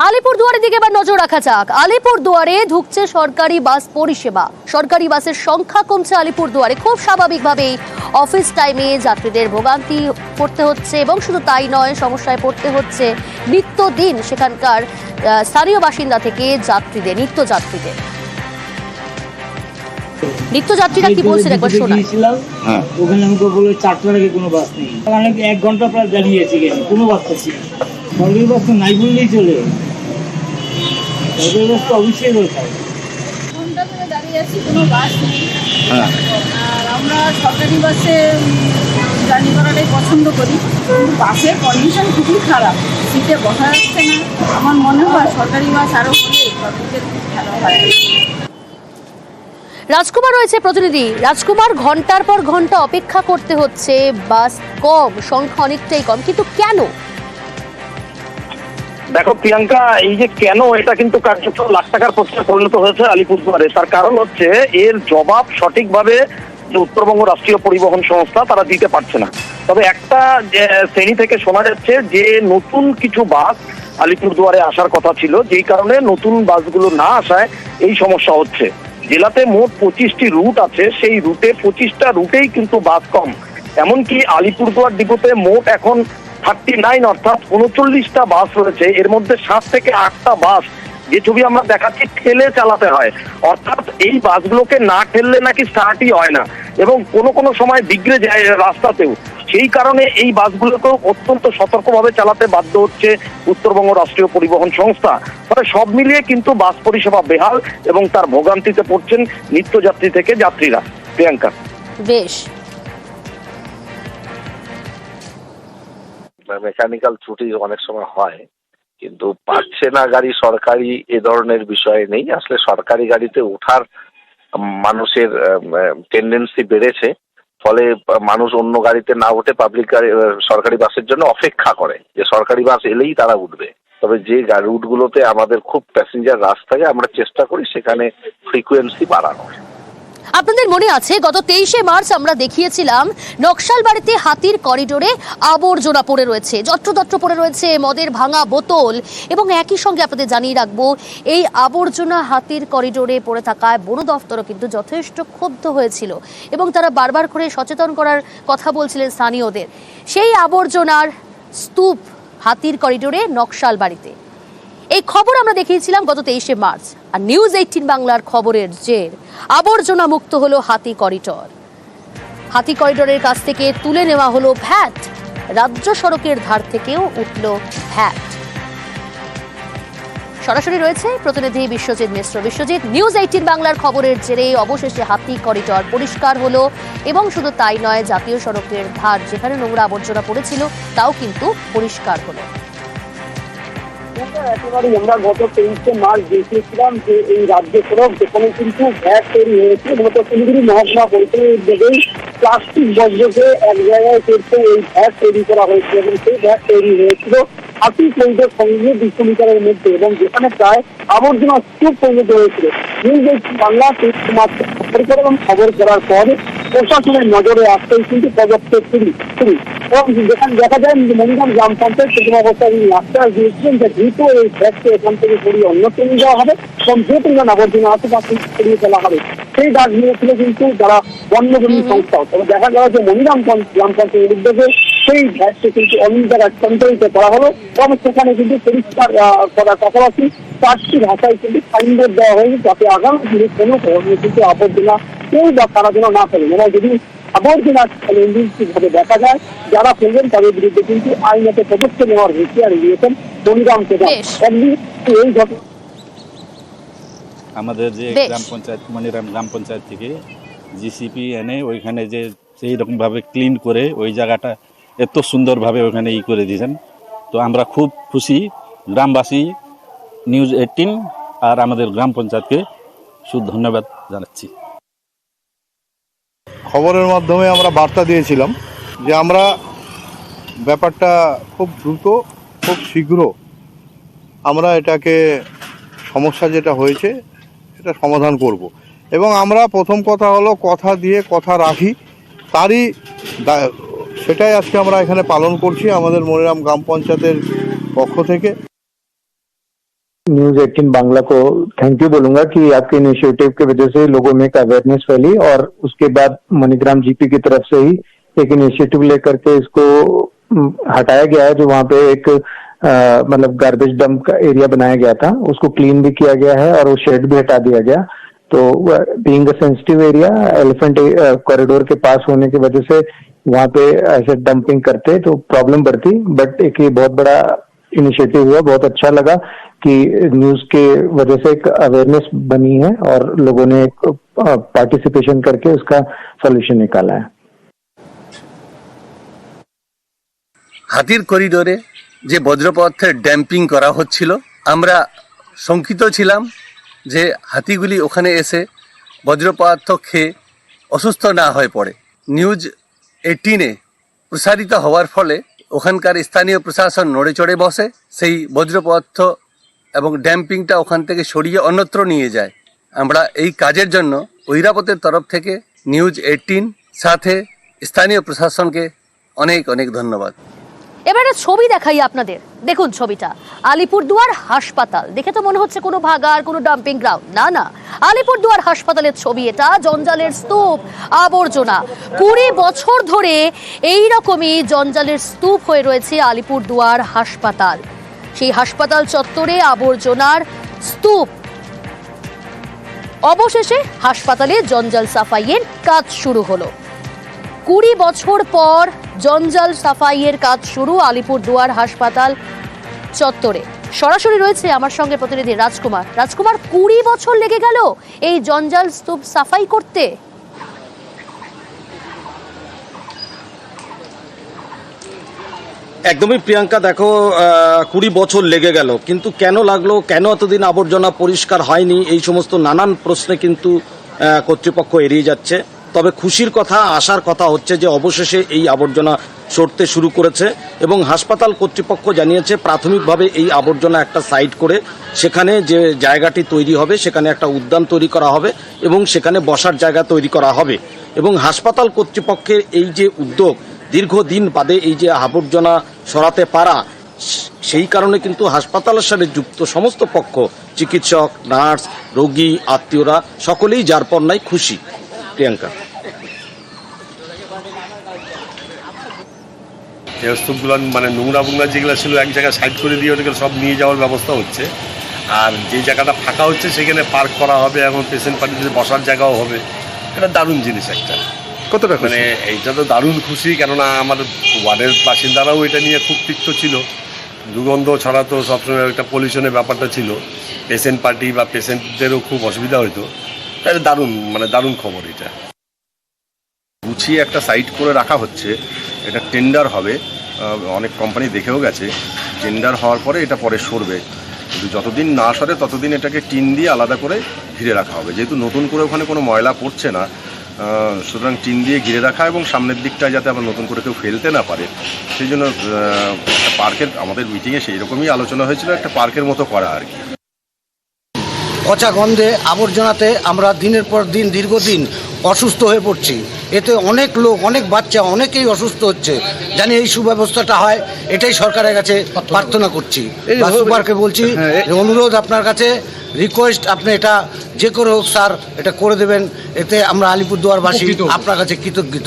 আলিপুরদুয়ারের দিকে এবার নজর রাখা যাক। আলিপুরদুয়ারে ঢুকছে সরকারি বাস পরিষেবা। সরকারি বাসের সংখ্যা কমছে আলিপুরদুয়ারে। খুব স্বাভাবিকভাবেই অফিস টাইমে যাত্রীদের ভোগান্তি পড়তে হচ্ছে এবং শুধু তাই নয়, সমস্যায় পড়তে হচ্ছে নিত্যদিন সেখানকার স্থানীয় বাসিন্দা থেকে যাত্রীদের, নিত্যযাত্রীরা কি বলছেন একবার শোনাই। ওখানে আমাকে বলে 4টার আগে কোনো বাস নেই। আমি 1 ঘন্টা প্রায় দাঁড়িয়ে আছি, কোনো বাস পাচ্ছি না। সরকারি বাস তো নাই বললেই চলে। সরকারি বাস তো অবশ্যই দরকার। ঘন্টা ধরে দাঁড়িয়ে আছি, কোনো বাস নেই। আর আমরা সরকারি বাসে জার্নি করাটাই পছন্দ করি, কিন্তু বাসের কন্ডিশন খুবই খারাপ, সিটে বসা যাচ্ছে না। আমার মনে হয় সরকারি বাস আরও হলে পাবলিকের খুব ভালো হয়। রাজকুমার রয়েছে প্রতিনিধি। রাজকুমার, ঘন্টার পর ঘন্টা অপেক্ষা করতে হচ্ছে, বাস কম, সংখ্যা অনেকটাই কম, কিন্তু কেন? দেখো প্রিয়াঙ্কা, এই যে কেন, এটা কিন্তু কার্যত লাখ টাকার প্রশ্নে পরিণত হয়েছে আলিপুরদুয়ারে। তার কারণ হচ্ছে এর জবাব সঠিকভাবে যে উত্তরবঙ্গ রাষ্ট্রীয় পরিবহন সংস্থা তারা দিতে পারছে না। তবে একটা শ্রেণী থেকে শোনা যাচ্ছে যে নতুন কিছু বাস আলিপুরদুয়ারে আসার কথা ছিল, যেই কারণে নতুন বাসগুলো না আসায় এই সমস্যা হচ্ছে। জেলাতে মোট 25টি রুট আছে, সেই রুটে 25টা রুটেই কিন্তু বাস কম। এমনকি আলিপুরদুয়ার ডিপোতে মোট এখন 39 অর্থাৎ 39টা বাস রয়েছে। এর মধ্যে 7 থেকে 8টা বাস, যে ছবি আমরা দেখাচ্ছি, ঠেলে চালাতে হয়। অর্থাৎ এই বাসগুলোকে না ঠেললে নাকি স্টার্টই হয় না এবং কোনো সময় বিগড়ে যায় রাস্তাতেও। সেই কারণে এই বাসগুলোকেও অত্যন্ত সতর্কভাবে চালাতে বাধ্য হচ্ছে উত্তরবঙ্গ রাষ্ট্রীয় পরিবহন সংস্থা। তবে সব মিলিয়ে কিন্তু বাস পরিষেবা বেহাল এবং তার ভোগান্তিতে পড়ছেন নিত্যযাত্রী থেকে যাত্রীরা। প্রিয়াঙ্কা, বেশ। মেকানিক্যাল ত্রুটি অনেক সময় হয়, কিন্তু পাচ্ছে না গাড়ি সরকারি, এ ধরনের বিষয় নেই। আসলে সরকারি গাড়িতে ওঠার মানুষের টেন্ডেন্সি বেড়েছে, ফলে মানুষ অন্য গাড়িতে না উঠে পাবলিক গাড়ি, সরকারি বাসের জন্য অপেক্ষা করে যে সরকারি বাস এলেই তারা উঠবে। তবে যে রুটগুলোতে আমাদের খুব প্যাসেঞ্জার রাশ থাকে, আমরা চেষ্টা করি সেখানে ফ্রিকোয়েন্সি বাড়ানোর। আপনাদের মনে আছে গত 23শে মার্চ আমরা দেখিয়েছিলাম নকশালবাড়িতে হাতির করিডোরে আবর্জনা পড়ে রয়েছে, যত্রতত্র পড়ে রয়েছে মদের ভাঙা বোতল, এবং একই সঙ্গে আপনাদের জানিয়ে রাখবো এই আবর্জনা হাতির করিডোরে পড়ে থাকায় বন দফতরও কিন্তু যথেষ্ট ক্ষুব্ধ হয়েছিল এবং তারা বারবার করে সচেতন করার কথা বলছিলেন স্থানীয়দের। সেই আবর্জনার স্তূপ হাতির করিডোরে নকশালবাড়িতে, এই খবর আমরা দেখিয়েছিলাম গত 23শে মার্চ। আর নিউজ 18 বাংলার খবরের জের আবর্জনা মুক্ত হলো হাতি করিডোর। হাতি করিডোরের কাছ থেকে তুলে নেওয়া হলো ভ্যাট, রাজ্য সড়কের ধার থেকেও উঠল ভ্যাট। সরাসরি রয়েছে প্রতিনিধি বিশ্বজিৎ মিশ্র। বিশ্বজিৎ, নিউজ 18 বাংলার খবরের জেরে অবশেষে হাতি করিডোর পরিষ্কার হলো এবং শুধু তাই নয়, জাতীয় সড়কের ধার যেখানে নোংরা আবর্জনা পড়েছিল তাও কিন্তু পরিষ্কার হলো। একেবারে আমরা গত 23শে মার্চ দেখিয়েছিলাম যে এই রাজ্য সড়ক যেখানে কিন্তু ভ্যাট তৈরি হয়েছে, মূলত শিলিগুড়ি মহকুমা পরিষদের উদ্যোগেই প্লাস্টিক বর্জ্যকে এক জায়গায় করতে এই ভ্যাট তৈরি করা হয়েছে এবং সেই ভ্যাট তৈরি হয়েছিল হাতি করিডোর সঙ্গে 200 মিটারের মধ্যে, এবং যেখানে প্রায় আবর্জনা স্তূপ পরিণত হয়েছিল। নিউজ 18 বাংলা খবর করার পর প্রশাসনের নজরে আসতেই কিন্তু পদক্ষেপ শুরু, এবং যেখানে দেখা যায় মনিরাম গ্রাম পঞ্চায়েত প্রথম অবস্থায় আশ্বাস দিয়েছিলেন যে দ্রুত এই ভ্যাটকে এখান থেকে সরিয়ে অন্যত্র নিয়ে যাওয়া হবে এবং যে পরিমাণ আবর্জনা আছে তা সরিয়ে ফেলা হবে। সেই ডাক নিয়েছিল কিন্তু যারা বন্যভূমি সংস্থাও। তবে দেখা গেল যে মনিরাম গ্রাম পঞ্চায়েতের উদ্যোগে সেই ভ্যাটকে কিন্তু অন্য জায়গায় স্থানান্তরিত করা হলো এবং সেখানে কিন্তু পরিষ্কার করার পাশাপাশি 4টি ভাষায় কিন্তু সাইনবোর্ড দেওয়া হয়েছে যাতে আগামী দিনে কোনো ধরনের কিন্তু আবর্জনা কেউ বা তারা যেন না ফেলেন, এবং যদি আবর্জনা ভাবে দেখা যায় যারা ফেলবেন তাদের বিরুদ্ধে কিন্তু আইনত পদক্ষেপ নেওয়ার হুঁশিয়ারি দিয়েছেন মনিরাম প্রধান। এই ঘটনা আমাদের যে গ্রাম পঞ্চায়েত, মনিরাম গ্রাম পঞ্চায়েত থেকে জিসিপি এনে ওইখানে যে সেই রকমভাবে ক্লিন করে ওই জায়গাটা এত সুন্দরভাবে ওখানে করে দিয়েছেন। তো আমরা খুব খুশি, গ্রামবাসী, নিউজ 18 আর আমাদের গ্রাম পঞ্চায়েতকে ধন্যবাদ জানাচ্ছি। খবরের মাধ্যমে আমরা বার্তা দিয়েছিলাম যে আমরা ব্যাপারটা খুব দ্রুত, খুব শীঘ্র আমরা এটাকে সমস্যা যেটা হয়েছে এটা সমাধান করব, এবং আমরা প্রথম কথা হলো কথা দিয়ে কথা রাখি, তারই সেটাই আজকে আমরা এখানে পালন করছি আমাদের মনিরাম গ্রাম পঞ্চায়েতের পক্ষ থেকে। न्यूज 18 बांग्ला को थैंक यू बोलूंगा कि आपके इनिशिएटिव की वजह से लोगों में एक अवेयरनेस फैली और उसके बाद मणिग्राम जीपी की तरफ से ही एक इनिशिएटिव लेकर के इसको हटाया गया है, जो वहाँ पे एक मतलब गार्बेज डंप का एरिया बनाया गया था, उसको क्लीन भी किया गया है और वो शेड भी हटा दिया गया। तो being a sensitive area, elephant corridor के पास होने की वजह से वहाँ पे ऐसे डंपिंग करते तो प्रॉब्लम बढ़ती, बट एक ये बहुत बड़ा इनिशिएटिव हुआ, बहुत अच्छा लगा कि न्यूज के वजह से एक अवेयरनेस बनी है और लोगों ने एक पार्टिसिपेशन करके उसका सॉल्यूशन निकाला है। হাতির করিডোরে যে বজ্রপদার্থের ড্যাম্পিং করা হচ্ছিল, আমরা শঙ্কিত ছিলাম যে হাতিগুলি ওখানে এসে বজ্রপদার্থ খেয়ে অসুস্থ না হয়ে পড়ে। নিউজ 18-এ প্রসারিত হওয়ার ফলে ওখানকার স্থানীয় প্রশাসন নড়ে চড়ে বসে, সেই বজ্রপদার্থ এবং ড্যাম্পিংটা ওখান থেকে সরিয়ে অন্যত্র নিয়ে যায়। আমরা এই কাজের জন্য ঐরাবতের তরফ থেকে নিউজ 18 সাথে স্থানীয় প্রশাসনকে অনেক অনেক ধন্যবাদ। এবারে ছবি দেখাই আপনাদের, দেখুন ছবিটা। আলিপুরদুয়ার হাসপাতাল দেখে তো মনে হচ্ছে কোনো ভাগার, কোনো ডাম্পিং গ্রাউন্ড, না না, আলিপুরদুয়ার হাসপাতালের ছবি এটা। জঞ্জালের স্তূপ, আবর্জনা, 20 বছর ধরে এই রকমই জঞ্জালের স্তূপ হয়ে রয়েছে আলিপুরদুয়ার হাসপাতাল। সেই হাসপাতাল চত্বরে আবর্জনার স্তূপ। অবশেষে হাসপাতালে জঞ্জাল সাফাইয়ের কাজ শুরু হলো। 20 বছর পর জঞ্জাল সাফাইয়ের কাজ শুরু আলিপুরদুয়ার হাসপাতাল চত্বরে। সরাসরি রয়েছে আমার সঙ্গে প্রতিনিধি রাজকুমার। রাজকুমার, 20 বছর লেগে গেল এই জঞ্জাল স্তূপ সাফাই করতে। একদমই প্রিয়াঙ্কা, দেখো 20 বছর লেগে গেল, কিন্তু কেন লাগলো, কেন এতদিন আবর্জনা পরিষ্কার হয়নি, এই সমস্ত নানান প্রশ্নে কিন্তু কর্তৃপক্ষ এড়িয়ে যাচ্ছে। তবে খুশির কথা, আশার কথা হচ্ছে যে অবশেষে এই আবর্জনা সরতে শুরু করেছে এবং হাসপাতাল কর্তৃপক্ষ জানিয়েছে প্রাথমিকভাবে এই আবর্জনা একটা সাইড করে সেখানে যে জায়গাটি তৈরি হবে সেখানে একটা উদ্যান তৈরি করা হবে এবং সেখানে বসার জায়গা তৈরি করা হবে। এবং হাসপাতাল কর্তৃপক্ষের এই যে উদ্যোগ, দীর্ঘদিন বাদে এই যে আবর্জনা সরাতে পারা, সেই কারণে কিন্তু হাসপাতালের সাথে যুক্ত সমস্ত পক্ষ, চিকিৎসক, নার্স, রোগী, আত্মীয়রা সকলেই যার পর নাই খুশি। প্রিয়াঙ্কা, স্তূপগুলো মানে নোংরা বুংরা যেগুলো ছিল এক জায়গায় সাইড করে দিয়ে ওটাকে সব নিয়ে যাওয়ার ব্যবস্থা হচ্ছে, আর যে জায়গাটা ফাঁকা হচ্ছে সেখানে পার্ক করা হবে এবং পেশেন্ট পার্টিদের বসার জায়গাও হবে। এটা দারুণ জিনিস একটা। কতটা মানে এইটা তো দারুণ খুশি, কেননা আমার ওয়ার্ডের বাসিন্দারাও এটা নিয়ে খুব তিক্ত ছিল, দুর্গন্ধ ছড়াতো, সবসময় একটা পলিউশনের ব্যাপারটা ছিল, পেশেন্ট পার্টি বা পেশেন্টদেরও খুব অসুবিধা হতো। এটা দারুণ, মানে দারুণ খবর। এটা গুছিয়ে একটা সাইড করে রাখা হচ্ছে, এটা টেন্ডার হবে, অনেক কোম্পানি দেখেও গেছে, টেন্ডার হওয়ার পরে এটা পরে সরবে, কিন্তু যতদিন না সরে ততদিন এটাকে টিন দিয়ে আলাদা করে ঘিরে রাখা হবে। যেহেতু নতুন করে ওখানে কোনো ময়লা পড়ছে না, সুতরাং টিন দিয়ে ঘিরে রাখা এবং সামনের দিকটায় যাতে আবার নতুন করে কেউ ফেলতে না পারে, সেই জন্য একটা পার্কের, আমাদের মিটিংয়ে সেই রকমই আলোচনা হয়েছিল, একটা পার্কের মতো করা আর কি। পচা গন্ধে, আবর্জনাতে আমরা দিনের পর দিন দীর্ঘদিন অসুস্থ হয়ে পড়ছি। এতে অনেক লোক, অনেক বাচ্চা, অনেকেই অসুস্থ হচ্ছে। জানি এই সুব্যবস্থাটা হয়, এটাই সরকারের কাছে প্রার্থনা করছি। সুপারকে বলছি, অনুরোধ আপনার কাছে, রিকোয়েস্ট, আপনি এটা যে করে হোক স্যার এটা করে দেবেন, এতে আমরা আলিপুরদুয়ারবাসী আপনার কাছে কৃতজ্ঞ।